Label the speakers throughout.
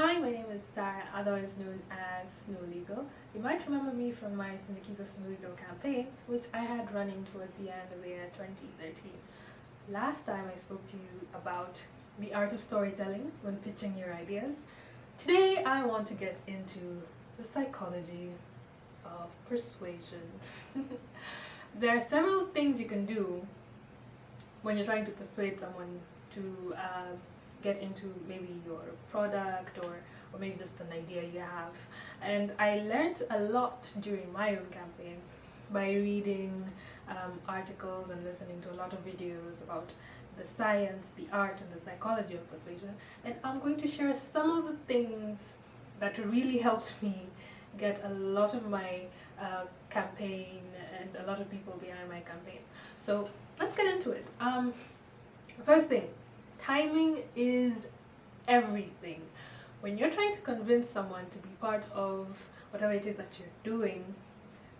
Speaker 1: Hi, my name is Sarah, otherwise known as SnoLegal. You might remember me from my Sindikiza SnoLegal campaign, which I had running towards the end of the year 2013. Last time I spoke to you about the art of storytelling when pitching your ideas. Today I want to get into the psychology of persuasion. There are several things you can do when you're trying to persuade someone to get into maybe your product or maybe just an idea you have. And I learned a lot during my own campaign by reading articles and listening to a lot of videos about the science, the art, and the psychology of persuasion. And I'm going to share some of the things that really helped me get a lot of my campaign and a lot of people behind my campaign. So let's get into it. First thing, timing is everything. When you're trying to convince someone to be part of whatever it is that you're doing,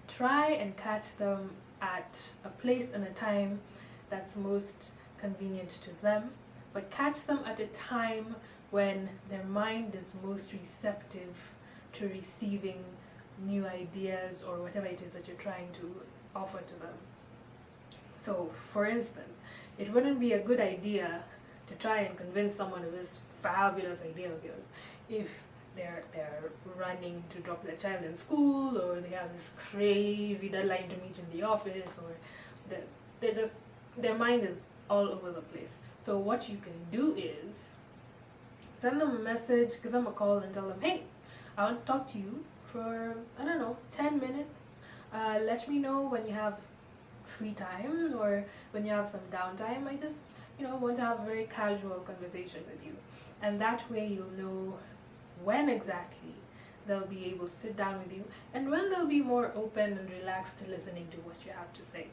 Speaker 1: try and catch them at a place and a time that's most convenient to them, but catch them at a time when their mind is most receptive to receiving new ideas or whatever it is that you're trying to offer to them. So, for instance, it wouldn't be a good idea to try and convince someone of this fabulous idea of yours if they're running to drop their child in school, or they have this crazy deadline to meet in the office, or their mind is all over the place. So what you can do is send them a message, give them a call and tell them, hey, I want to talk to you for, I don't know, 10 minutes. Let me know when you have free time or when you have some downtime. I just want to have a very casual conversation with you. And that way you'll know when exactly they'll be able to sit down with you and when they'll be more open and relaxed to listening to what you have to say.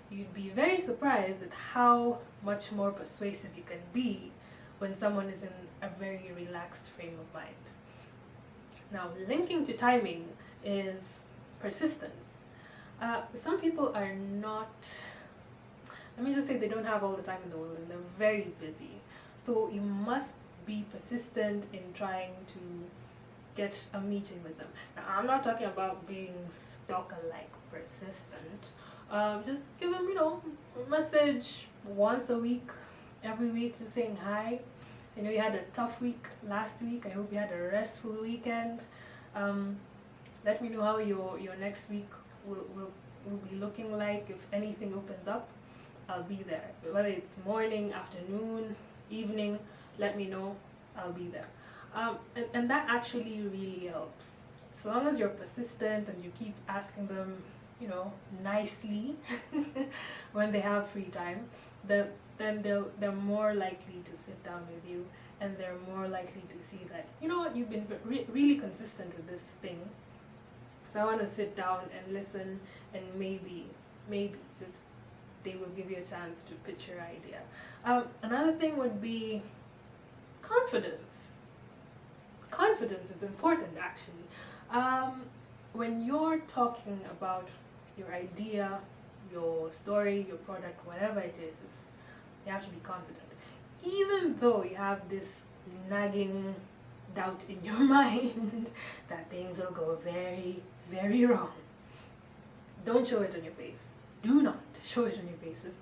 Speaker 1: You'd be very surprised at how much more persuasive you can be when someone is in a very relaxed frame of mind. Now, linking to timing is persistence. Some people are not, let me just say, they don't have all the time in the world and they're very busy. So you must be persistent in trying to get a meeting with them. Now, I'm not talking about being stalker-like persistent. Just give them, a message once a week, every week, just saying hi. You had a tough week last week. I hope you had a restful weekend. Let me know how your next week will be looking like. If anything opens up, I'll be there. Whether it's morning, afternoon, evening, let me know. I'll be there. And that actually really helps. So long as you're persistent and you keep asking them, nicely when they have free time, then they're more likely to sit down with you, and they're more likely to see that, you've been really consistent with this thing. So I want to sit down and listen, and maybe just they will give you a chance to pitch your idea. Another thing would be confidence. Confidence is important, actually. When you're talking about your idea, your story, your product, whatever it is, you have to be confident. Even though you have this nagging doubt in your mind that things will go very, very wrong, don't show it on your face. Do not show it on your face. Just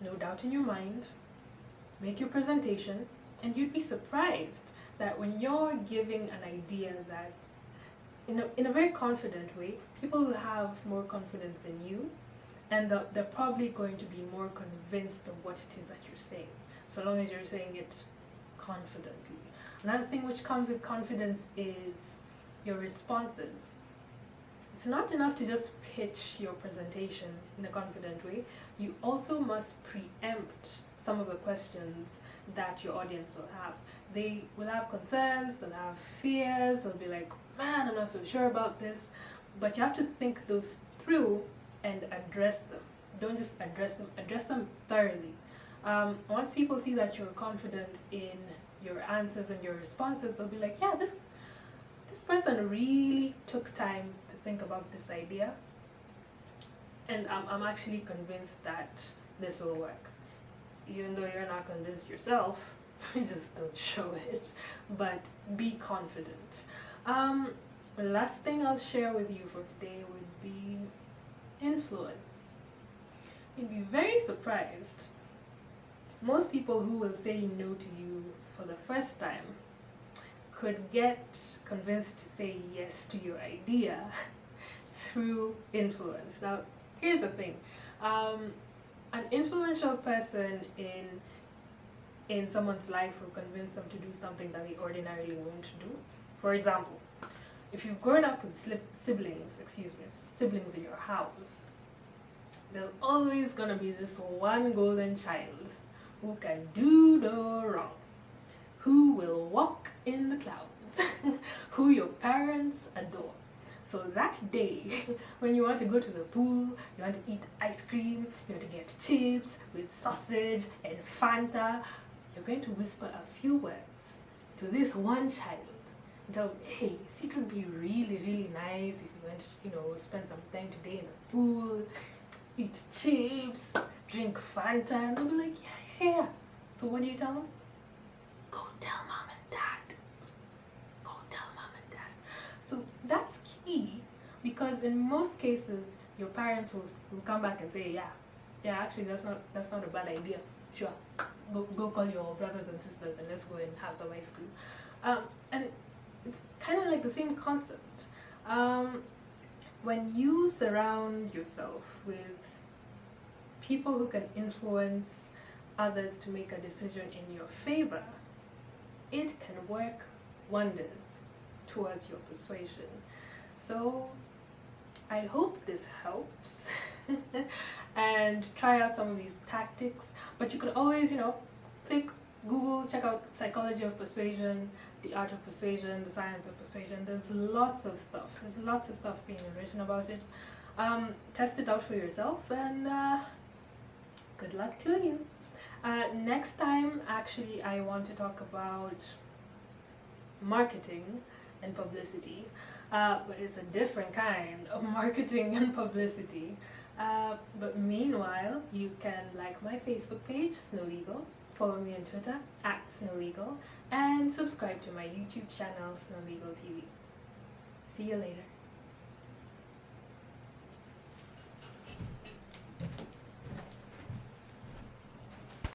Speaker 1: no doubt in your mind. Make your presentation, and you'd be surprised that when you're giving an idea that's in a very confident way, people will have more confidence in you, and they're probably going to be more convinced of what it is that you're saying, so long as you're saying it confidently. Another thing which comes with confidence is your responses. It's not enough to just pitch your presentation in a confident way. You also must preempt some of the questions that your audience will have. They will have concerns, they'll have fears, they'll be like, man, I'm not so sure about this. But you have to think those through and address them. Don't just address them thoroughly. Once people see that you're confident in your answers and your responses, they'll be like, yeah, this person really took time to think about this idea, and I'm actually convinced that this will work. Even though you're not convinced yourself, just don't show it, but be confident. The last thing I'll share with you for today would be influence. You'd be very surprised. Most people who will say no to you for the first time could get convinced to say yes to your idea through influence. Now, here's the thing. An influential person in someone's life will convince them to do something that they ordinarily won't do. For example, if you've grown up with siblings in your house, there's always gonna be this one golden child who can do no wrong, who will walk in the clouds, who your parents adore. So that day, when you want to go to the pool, you want to eat ice cream, you want to get chips with sausage and Fanta, you're going to whisper a few words to this one child. Tell them, hey, see, it would be really, really nice if you went, spend some time today in the pool, eat chips, drink Fanta, and they'll be like, yeah. So what do you tell them? Go tell mom and dad. Go tell mom and dad. So that's key, because in most cases, your parents will come back and say, yeah, actually that's not a bad idea. Sure, go call your brothers and sisters and let's go and have some ice cream. And it's kind of like the same concept. When you surround yourself with people who can influence others to make a decision in your favor, it can work wonders towards your persuasion. So I hope this helps. And try out some of these tactics. But you could always, click Google, check out Psychology of Persuasion, The Art of Persuasion, The Science of Persuasion. There's lots of stuff. There's lots of stuff being written about it. Test it out for yourself, and good luck to you. Next time, actually, I want to talk about marketing and publicity, but it's a different kind of marketing and publicity. But meanwhile, you can like my Facebook page, SnoLegal, follow me on Twitter, @SnoLegal, and subscribe to my YouTube channel, SnoLegal TV. See you later.